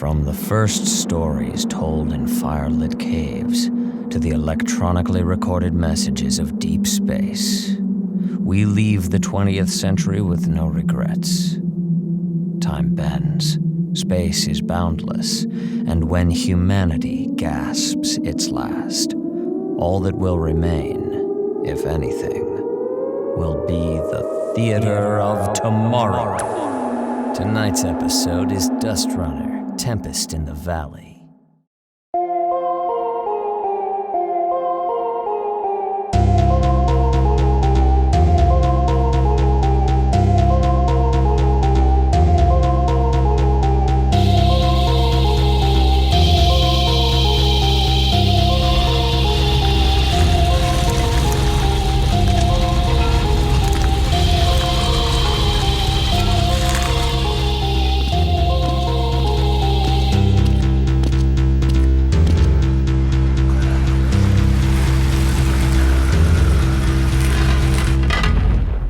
From the first stories told in firelit caves to the electronically recorded messages of deep space, we leave the 20th century with no regrets. Time bends, space is boundless, and when humanity gasps its last, all that will remain, if anything, will be the theater of tomorrow. Tonight's episode is Dust Runner, Tempest in the Valley.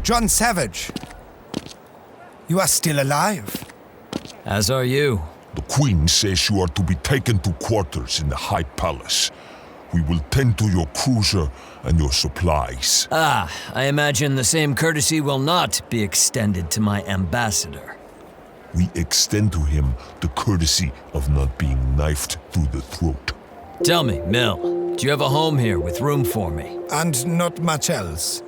John Savage, you are still alive. As are you. The Queen says you are to be taken to quarters in the High Palace. We will tend to your cruiser and your supplies. I imagine the same courtesy will not be extended to my ambassador. We extend to him the courtesy of not being knifed through the throat. Tell me, Mill, do you have a home here with room for me? And not much else.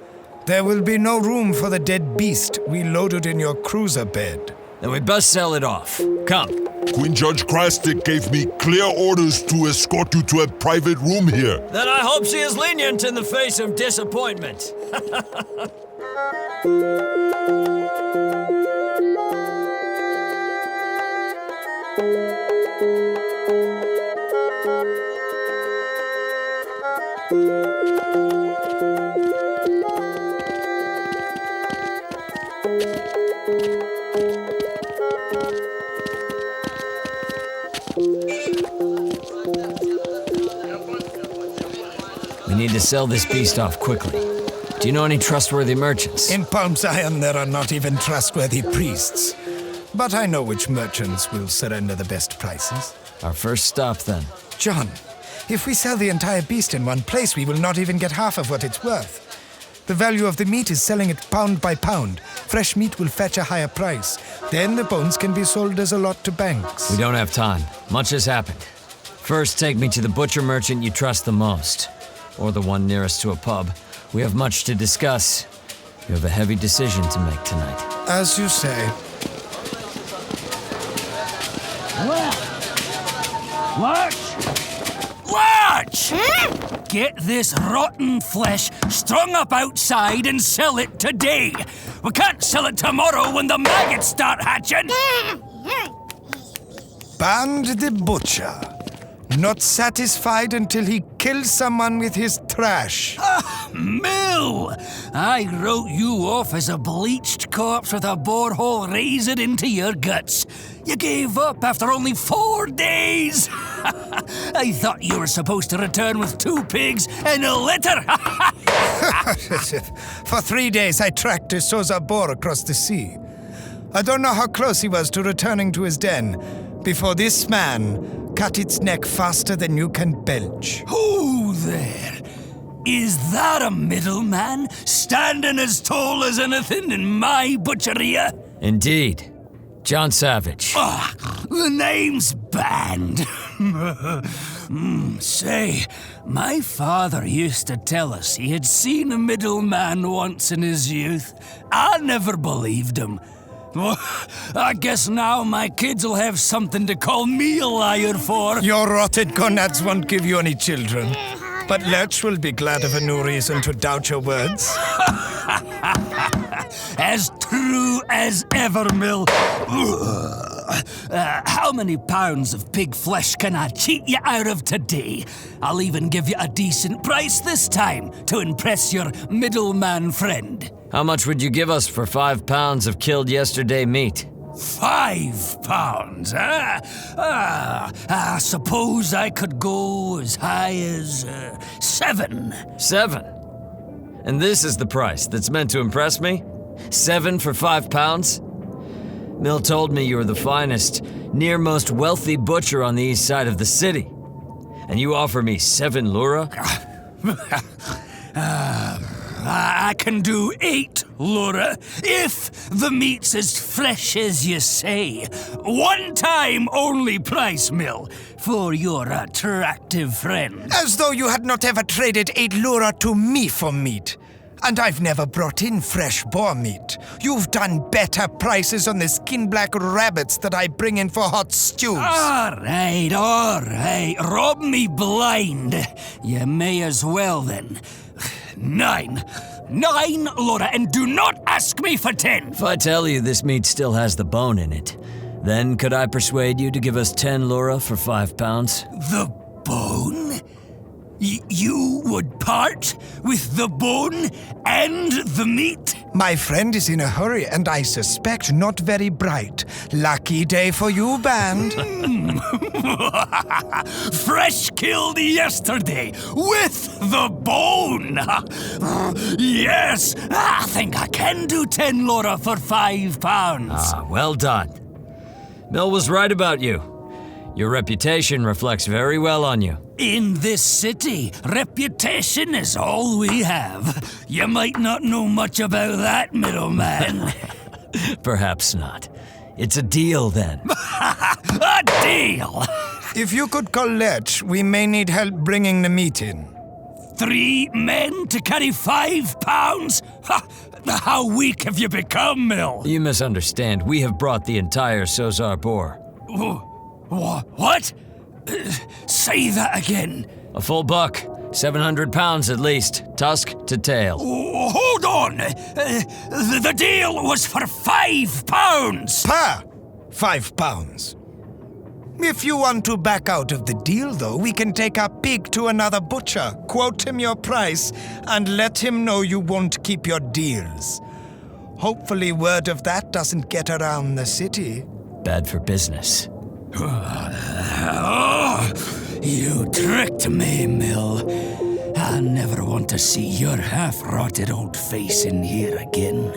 There will be no room for the dead beast we loaded in your cruiser bed. Then we best sell it off. Come. Queen Judge Krastik gave me clear orders to escort you to a private room here. Then I hope she is lenient in the face of disappointment. We need to sell this beast off quickly. Do you know any trustworthy merchants? In Palm Zion, there are not even trustworthy priests. But I know which merchants will surrender the best prices. Our first stop, then. John, if we sell the entire beast in one place, we will not even get half of what it's worth. The value of the meat is selling it pound by pound. Fresh meat will fetch a higher price. Then the bones can be sold as a lot to banks. We don't have time. Much has happened. First, take me to the butcher merchant you trust the most. Or the one nearest to a pub. We have much to discuss. You have a heavy decision to make tonight. As you say. Watch! Get this rotten flesh strung up outside and sell it today. We can't sell it tomorrow when the maggots start hatching. Banned the butcher. Not satisfied until he kills someone with his trash. Mill! I wrote you off as a bleached corpse with a borehole razor into your guts. You gave up after only 4 days. I thought you were supposed to return with 2 pigs and a litter. For 3 days, I tracked a Soza boar across the sea. I don't know how close he was to returning to his den before this man cut its neck faster than you can belch. Who there? Is that a middleman standing as tall as anything in my butcheria? Indeed. John Savage. The name's banned. Say, my father used to tell us he had seen a middleman once in his youth. I never believed him. Well, I guess now my kids will have something to call me a liar for. Your rotted gonads won't give you any children. But Lurch will be glad of a new reason to doubt your words. As true as ever, Mill. How many pounds of pig flesh can I cheat you out of today? I'll even give you a decent price this time to impress your middleman friend. How much would you give us for 5 pounds of killed yesterday meat? 5 pounds, huh? I suppose I could go as high as 7. 7? And this is the price that's meant to impress me? 7 for 5 pounds? Mill told me you were the finest, near most wealthy butcher on the east side of the city. And you offer me 7 lura? I can do 8 lura if the meat's as fresh as you say. One time only price, Mill, for your attractive friend. As though you had not ever traded 8 lura to me for meat. And I've never brought in fresh boar meat. You've done better prices on the skin-black rabbits that I bring in for hot stews. All right. Rob me blind. You may as well, then. 9 lura, and do not ask me for 10. If I tell you this meat still has the bone in it, then could I persuade you to give us 10 lura for 5 pounds? The bone? You would part with the bone and the meat? My friend is in a hurry, and I suspect not very bright. Lucky day for you, band. Fresh killed yesterday with the bone. Yes, I think I can do 10 lura for 5 pounds. Well done. Mill was right about you. Your reputation reflects very well on you. In this city, reputation is all we have. You might not know much about that, middleman. Perhaps not. It's a deal, then. A deal! If you could collect, we may need help bringing the meat in. 3 men to carry 5 pounds? How weak have you become, Mill? You misunderstand. We have brought the entire Sozar boar. What? Say that again. A full buck. 700 pounds at least. Tusk to tail. Hold on! The deal was for 5 pounds! Pa! 5 pounds. If you want to back out of the deal, though, we can take our pig to another butcher, quote him your price, and let him know you won't keep your deals. Hopefully word of that doesn't get around the city. Bad for business. Oh, you tricked me, Mill. I never want to see your half-rotted old face in here again.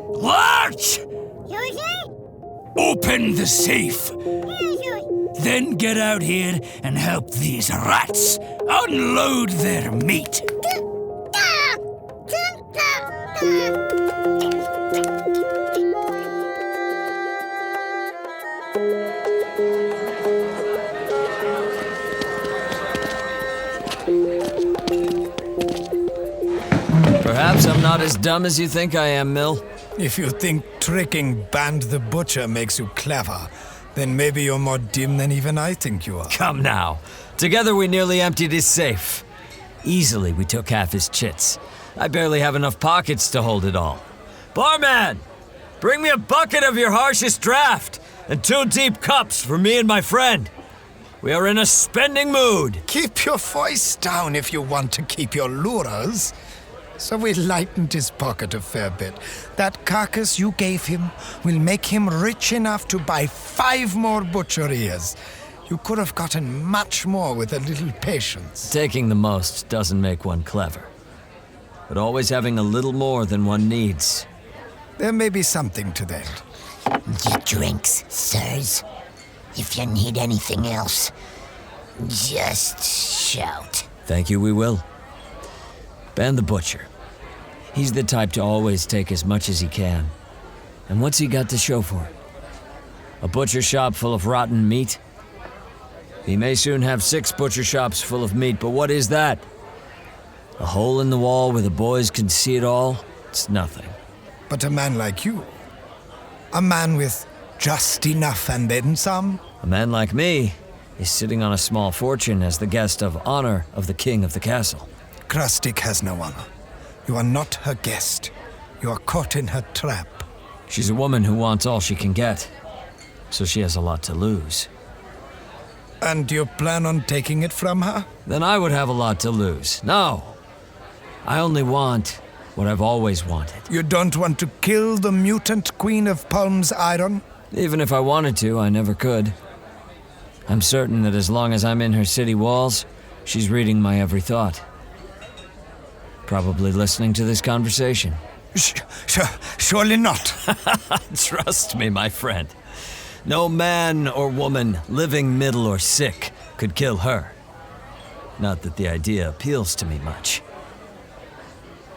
Larch! Open the safe. Then get out here and help these rats unload their meat. Perhaps I'm not as dumb as you think I am, Mill. If you think tricking Band the Butcher makes you clever, then maybe you're more dim than even I think you are. Come now. Together we nearly emptied his safe. Easily we took half his chits. I barely have enough pockets to hold it all. Barman! Bring me a bucket of your harshest draft and 2 deep cups for me and my friend. We are in a spending mood. Keep your voice down if you want to keep your luras. So we lightened his pocket a fair bit. That carcass you gave him will make him rich enough to buy 5 more butcheries. You could have gotten much more with a little patience. Taking the most doesn't make one clever. But always having a little more than one needs. There may be something to that. Get drinks, sirs. If you need anything else, just shout. Thank you, we will. Ben the Butcher. He's the type to always take as much as he can. And what's he got to show for it? A butcher shop full of rotten meat? He may soon have 6 butcher shops full of meat, but what is that? A hole in the wall where the boys can see it all? It's nothing. But a man like you, a man with just enough and then some? A man like me is sitting on a small fortune as the guest of honor of the king of the castle. Krastik has no honor. You are not her guest. You are caught in her trap. She's a woman who wants all she can get, so she has a lot to lose. And you plan on taking it from her? Then I would have a lot to lose. No. I only want what I've always wanted. You don't want to kill the mutant queen of Palm's Iron? Even if I wanted to, I never could. I'm certain that as long as I'm in her city walls, she's reading my every thought. Probably listening to this conversation. Surely not. Trust me, my friend. No man or woman, living, middle, or sick, could kill her. Not that the idea appeals to me much.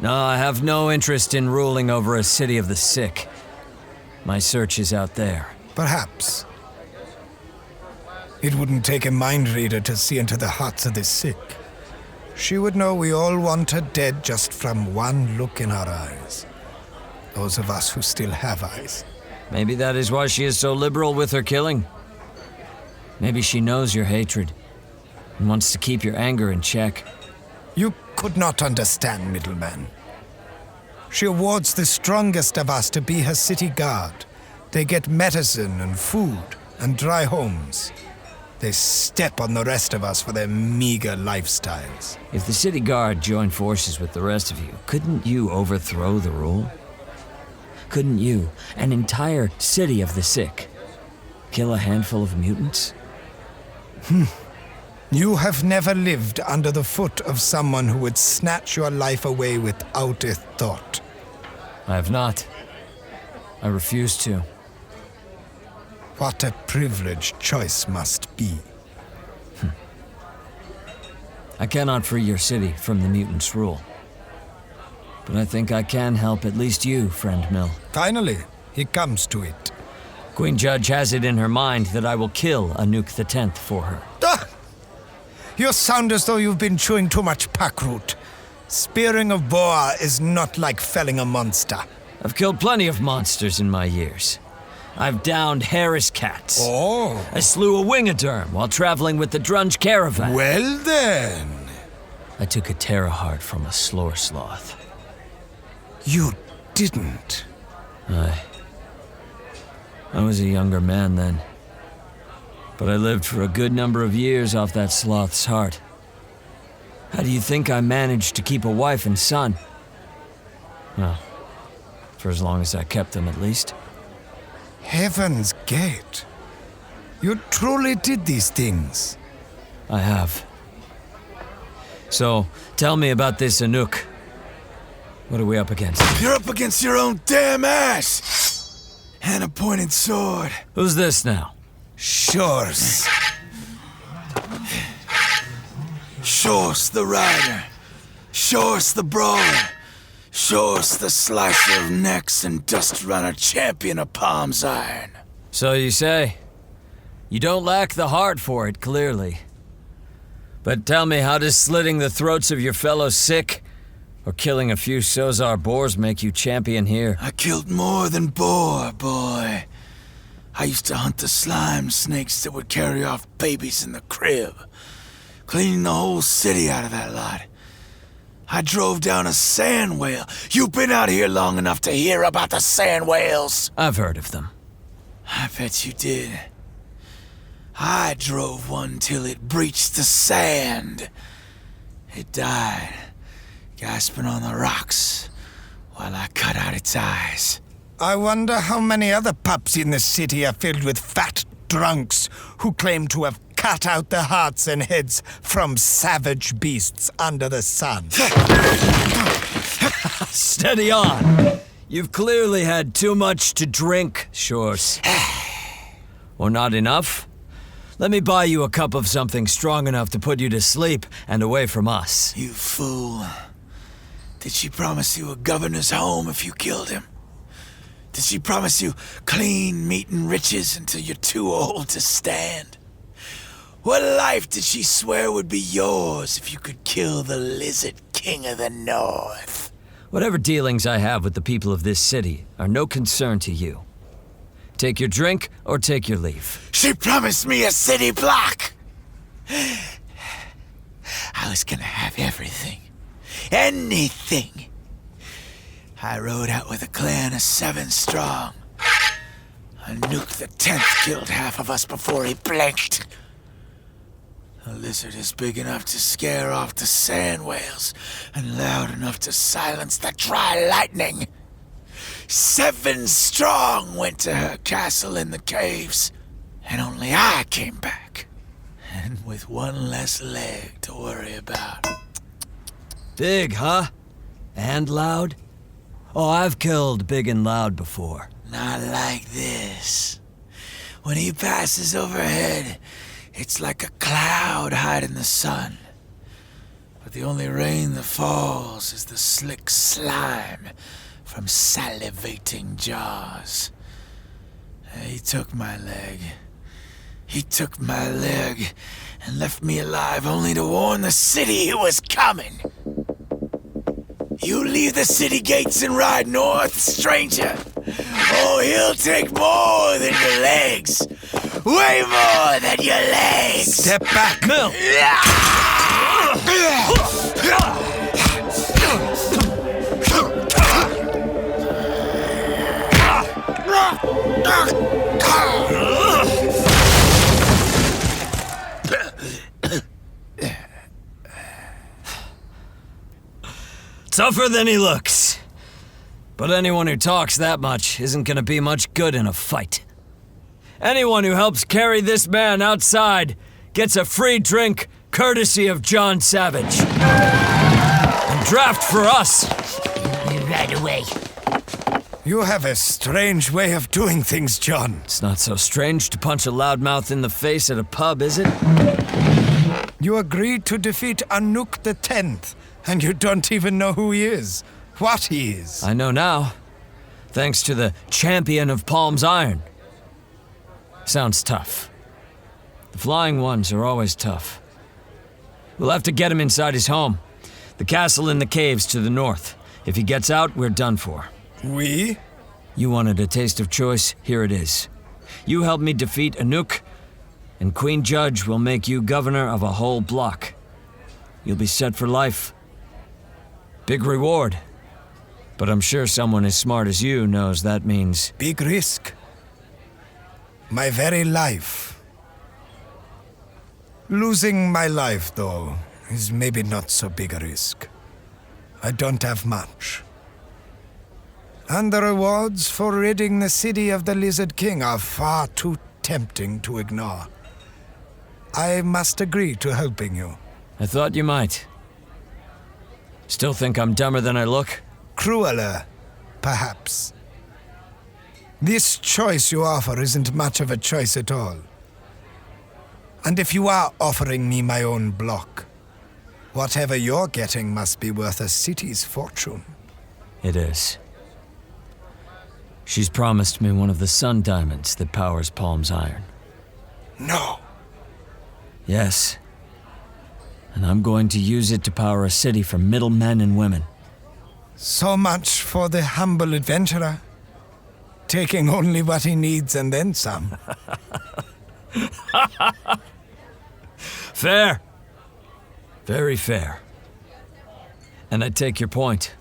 No, I have no interest in ruling over a city of the sick. My search is out there. Perhaps. It wouldn't take a mind reader to see into the hearts of the sick. She would know we all want her dead just from one look in our eyes. Those of us who still have eyes. Maybe that is why she is so liberal with her killing. Maybe she knows your hatred and wants to keep your anger in check. You could not understand, middleman. She awards the strongest of us to be her city guard. They get medicine and food and dry homes. They step on the rest of us for their meager lifestyles. If the city guard joined forces with the rest of you, couldn't you overthrow the rule? Couldn't you, an entire city of the sick, kill a handful of mutants? You have never lived under the foot of someone who would snatch your life away without a thought. I have not. I refuse to. What a privileged choice must be. I cannot free your city from the mutants' rule. But I think I can help at least you, friend Mill. Finally, he comes to it. Queen Judge has it in her mind that I will kill Anuk the 10th for her. Ah! You sound as though you've been chewing too much packroot. Spearing a boar is not like felling a monster. I've killed plenty of monsters in my years. I've downed Harris cats. Oh. I slew a wingoderm while traveling with the Drunge caravan. Well then. I took a Terrahart from a slore sloth. You didn't. I was a younger man then. But I lived for a good number of years off that sloth's heart. How do you think I managed to keep a wife and son? Well, for as long as I kept them at least. Heaven's Gate. You truly did these things. I have. So, tell me about this Anuk. What are we up against? You're up against your own damn ass! And a pointed sword. Who's this now? Shores. Shores the rider. Shores the brawler. Shores the slicer of necks and dust runner champion of Palm's Iron. So you say. You don't lack the heart for it, clearly. But tell me, how does slitting the throats of your fellow sick or killing a few Sozar boars make you champion here? I killed more than boar, boy. I used to hunt the slime snakes that would carry off babies in the crib, cleaning the whole city out of that lot. I drove down a sand whale. You've been out here long enough to hear about the sand whales. I've heard of them. I bet you did. I drove one till it breached the sand. It died, gasping on the rocks, while I cut out its eyes. I wonder how many other pubs in the city are filled with fat drunks who claim to have cut out the hearts and heads from savage beasts under the sun. Steady on. You've clearly had too much to drink, Shores. Or not enough? Let me buy you a cup of something strong enough to put you to sleep and away from us. You fool. Did she promise you a governor's home if you killed him? Did she promise you clean meat and riches until you're too old to stand? What life did she swear would be yours if you could kill the Lizard King of the North? Whatever dealings I have with the people of this city are no concern to you. Take your drink or take your leave. She promised me a city block! I was gonna have everything. Anything. I rode out with a clan of 7 strong. Anuk the 10th killed half of us before he blinked. A lizard is big enough to scare off the sand whales and loud enough to silence the dry lightning. 7 strong went to her castle in the caves, and only I came back. And with one less leg to worry about. Big, huh? And loud? Oh, I've killed big and loud before. Not like this. When he passes overhead, it's like a cloud hiding the sun. But the only rain that falls is the slick slime from salivating jaws. He took my leg. He took my leg and left me alive only to warn the city he was coming. You leave the city gates and ride north, stranger. Oh, he'll take more than your legs. Way more than your legs. Step back. Mill! Tougher than he looks. But anyone who talks that much isn't gonna be much good in a fight. Anyone who helps carry this man outside gets a free drink courtesy of John Savage. And draft for us. Right away. You have a strange way of doing things, John. It's not so strange to punch a loudmouth in the face at a pub, is it? You agreed to defeat Anuk the 10th, and you don't even know who he is. What he is. I know now. Thanks to the champion of Palm's Iron. Sounds tough. The flying ones are always tough. We'll have to get him inside his home. The castle in the caves to the north. If he gets out, we're done for. We? You wanted a taste of choice, here it is. You help me defeat Anuk, and Queen Judge will make you governor of a whole block. You'll be set for life. Big reward. But I'm sure someone as smart as you knows that means... Big risk. My very life. Losing my life, though, is maybe not so big a risk. I don't have much. And the rewards for ridding the city of the Lizard King are far too tempting to ignore. I must agree to helping you. I thought you might. Still think I'm dumber than I look? Crueler, perhaps. This choice you offer isn't much of a choice at all. And if you are offering me my own block, whatever you're getting must be worth a city's fortune. It is. She's promised me one of the sun diamonds that powers Palm's Iron. No. Yes. And I'm going to use it to power a city for middle men and women. So much for the humble adventurer. Taking only what he needs and then some. Fair. Very fair. And I take your point.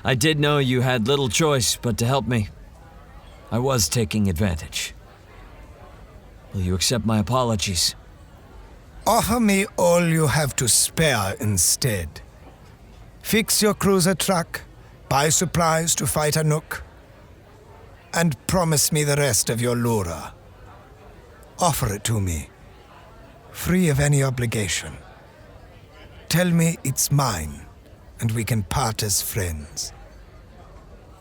I did know you had little choice but to help me. I was taking advantage. Will you accept my apologies? Offer me all you have to spare instead. Fix your cruiser truck, buy supplies to fight Anuk, and promise me the rest of your lura. Offer it to me, free of any obligation. Tell me it's mine, and we can part as friends.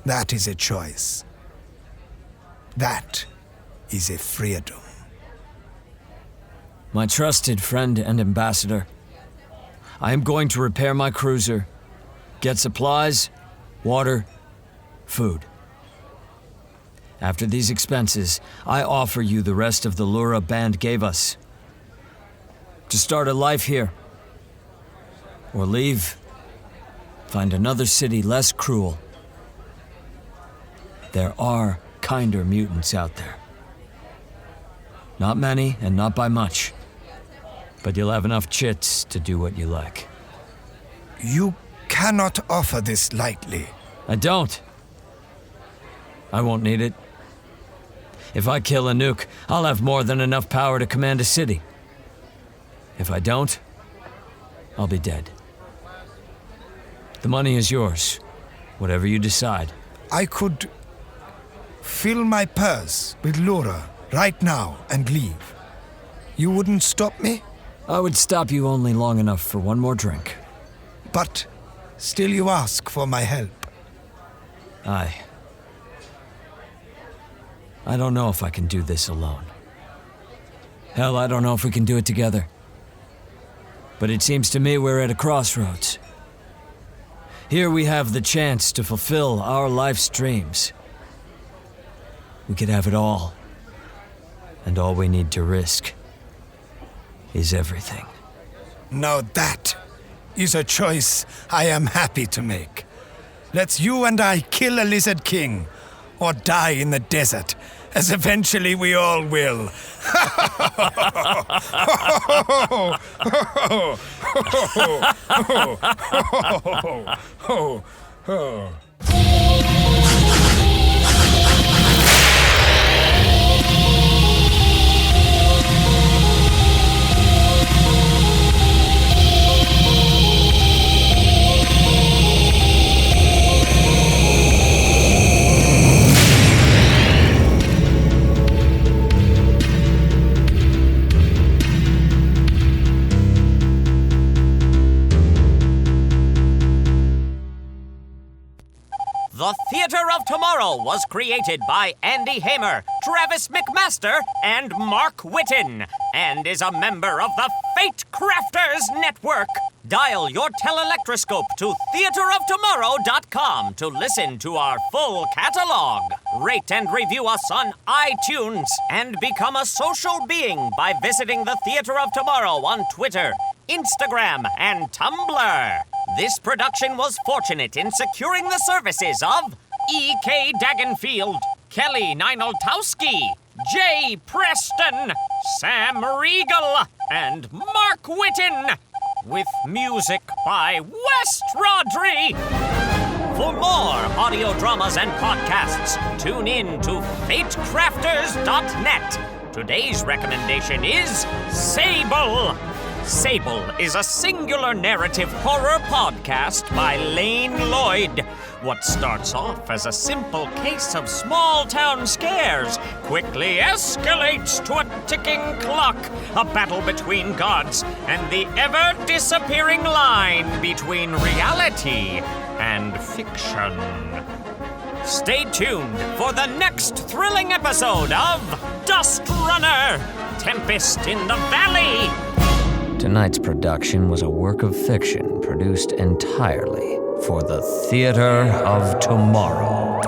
That is a choice. That is a freedom. My trusted friend and ambassador, I am going to repair my cruiser, get supplies, water, food. After these expenses, I offer you the rest of the lura Band gave us. To start a life here. Or leave, find another city less cruel. There are kinder mutants out there. Not many, and not by much. But you'll have enough chits to do what you like. You cannot offer this lightly. I don't. I won't need it. If I kill Anuk, I'll have more than enough power to command a city. If I don't, I'll be dead. The money is yours, whatever you decide. I could fill my purse with lura right now and leave. You wouldn't stop me? I would stop you only long enough for one more drink. But still you ask for my help. I don't know if I can do this alone. Hell, I don't know if we can do it together. But it seems to me we're at a crossroads. Here we have the chance to fulfill our life's dreams. We could have it all. And all we need to risk is everything. Now that is a choice I am happy to make. Let's you and I kill a lizard king, or die in the desert, as eventually we all will. The Theater of Tomorrow was created by Andy Hamer, Travis McMaster, and Mark Whitten, and is a member of the Fate Crafters Network. Dial your telelectroscope to theateroftomorrow.com to listen to our full catalog. Rate and review us on iTunes, and become a social being by visiting the Theater of Tomorrow on Twitter, Instagram, and Tumblr. This production was fortunate in securing the services of E.K. Dagenfield, Kelly Nienaltowski, J. Preston, Sam Riegel, and Mark Whitten, with music by West Rodri. For more audio dramas and podcasts, tune in to FateCrafters.net. Today's recommendation is Sable. Sable is a singular narrative horror podcast by Lane Lloyd. What starts off as a simple case of small-town scares quickly escalates to a ticking clock, a battle between gods, and the ever-disappearing line between reality and fiction. Stay tuned for the next thrilling episode of Dust Runner, Tempest in the Valley. Tonight's production was a work of fiction produced entirely for the Theater of Tomorrow.